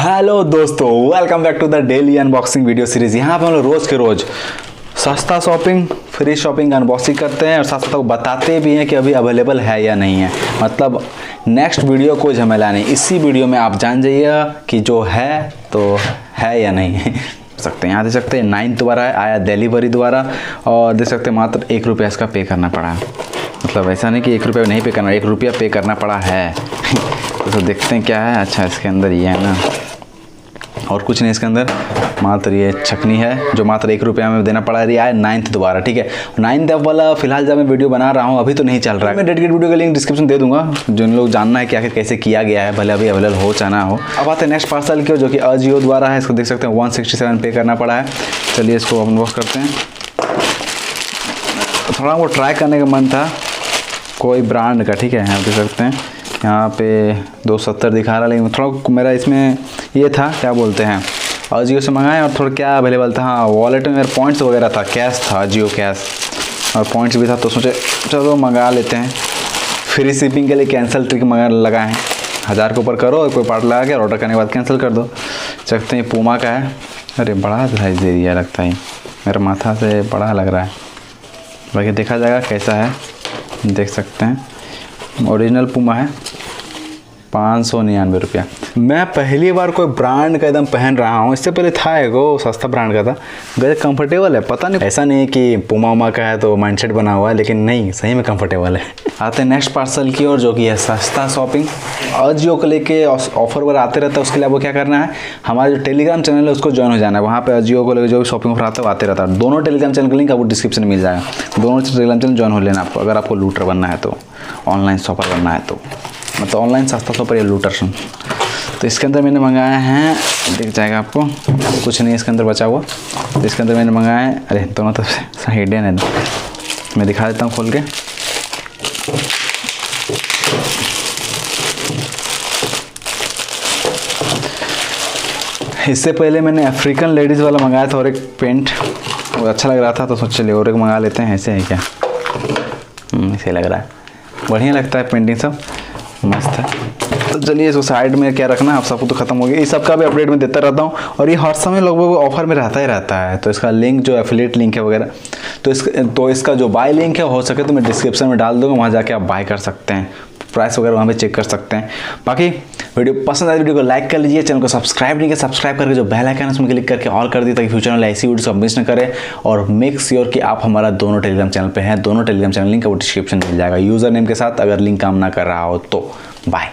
Hello दोस्तों, welcome back to the daily unboxing video series. यहाँ पे हम लोग रोज़ के रोज़ सस्ता शॉपिंग, फ्री शॉपिंग अनबॉक्सिंग करते हैं और साथ साथ बताते भी हैं कि अभी अवेलेबल है या नहीं है। मतलब नेक्स्ट वीडियो कोई झमेला नहीं, इसी वीडियो में आप जान जाइएगा कि जो है तो है या नहीं है। सकते हैं यहाँ देख सकते हैं 9 द्वारा आया डिलीवरी द्वारा, और देख सकते हैं मात्र ₹1 इसका पे करना पड़ा है। मतलब ऐसा नहीं कि ₹1 नहीं पे करना, ₹1 पे करना पड़ा है। तो देखते हैं क्या है। अच्छा, इसके अंदर ये है ना, और कुछ नहीं इसके अंदर, मात्र ये छकनी है जो मात्र ₹1 में देना पड़ा है। 9 द्वारा, ठीक है। 9 वाला फिलहाल जब मैं वीडियो बना रहा हूँ अभी तो नहीं चल रहा है। मैं डेडिकेट वीडियो का लिंक डिस्क्रिप्शन दे दूंगा, जिन लोग जानना है कि आखिर कैसे किया गया है, भले अभी अवेलेबल हो चाहे ना हो। अब आते हैं नेक्स्ट पार्सल की, जो कि अजियो द्वारा है। इसको देख सकते हैं 167 पे करना पड़ा है। चलिए इसको अनबॉक्स करते हैं। थोड़ा वो ट्राई करने का मन था कोई ब्रांड का, ठीक है। यहाँ देख सकते हैं यहाँ पे 270 दिखा रहा है, लेकिन थोड़ा मेरा इसमें ये था, क्या बोलते हैं, अजियो से मंगाए और थोड़ा क्या अवेलेबल था। हाँ, वॉलेट में मेरा पॉइंट्स वगैरह था, कैश था, अजियो कैश और पॉइंट्स भी था, तो सोचे चलो मंगा लेते हैं। फ्री शिपिंग के लिए कैंसिल ट्रिक लगाए हैं, 1000 के ऊपर करो और कोई पार्ट लगा के ऑर्डर करने के बाद कैंसिल कर दो। सकते हैं पूमा का है। अरे बड़ा साइज दे दिया लगता है, मेरा माथा से बड़ा लग रहा है। बाकी देखा जाएगा कैसा है। देख सकते हैं ओरिजिनल पूमा है, ₹599। मैं पहली बार कोई ब्रांड का एकदम पहन रहा हूँ। इससे पहले था एगो सस्ता ब्रांड का था, गैर कंफर्टेबल है। पता नहीं, ऐसा नहीं कि पूमा उमा का है तो माइंडसेट बना हुआ है, लेकिन नहीं, सही में कंफर्टेबल है। आते हैं नेक्स्ट पार्सल की ओर, जो कि है सस्ता शॉपिंग। अजियो को लेके ऑफर वगैरह आते रहता है, उसके लिए आपको क्या करना है, हमारा जो टेलीग्राम चैनल है उसको ज्वाइन हो जाना है। वहाँ पे अजियो को लेकर जो भी शॉपिंग ऑफर आता है वो आते रहता है। दोनों टेलीग्राम चैनल का लिंक आपको डिस्क्रिप्शन में मिल जाएगा। दोनों टेलीग्राम चैनल ज्वाइन हो लेना आपको, अगर आपको लूटर बनना है तो, ऑनलाइन शॉपर बनना है तो, मतलब ऑनलाइन सस्ता शॉपर या लूटर। तो इसके अंदर मैंने मंगाया है, दिख जाएगा आपको, कुछ नहीं इसके अंदर बचा हुआ। तो इसके अंदर मैंने मंगाया है, अरे दोनों तरफ हिडन है, मैं दिखा देता हूँ खोल के। इससे पहले मैंने अफ्रीकन लेडीज़ वाला मंगाया था और एक पेंट, वो अच्छा लग रहा था तो सोच चलिए और एक मंगा लेते हैं। ऐसे है क्या, ऐसे लग रहा है, बढ़िया लगता है, पेंटिंग सब मस्त है। तो चलिए इसको साइड में क्या रखना है, आप सबको तो खत्म हो गया। इस सब का भी अपडेट मैं देता रहता हूँ, और ये हर समय लगभग ऑफर में रहता ही रहता है। तो इसका लिंक जो एफिलिएट लिंक है वगैरह, तो इसका जो बाय लिंक है, हो सके तो मैं डिस्क्रिप्शन में डाल दूँगा, वहाँ जाके आप बाय कर सकते हैं, प्राइस वगैरह वहाँ पे चेक कर सकते हैं। बाकी वीडियो पसंद आए वीडियो को लाइक कर लीजिए, चैनल को सब्सक्राइब नहीं किया सब्सक्राइब करके जो बेल आइकन है उसमें क्लिक करके ऑल कर दिए, ताकि फ्यूचर में ऐसी वीडियो मिस न करें। और मेक श्योर कि आप हमारा दोनों टेलीग्राम चैनल पे हैं। दोनों टेलीग्राम चैनल लिंक आपको डिस्क्रिप्शन मिल जाएगा यूज़र नेम के साथ, अगर लिंक काम ना कर रहा हो तो। बाय।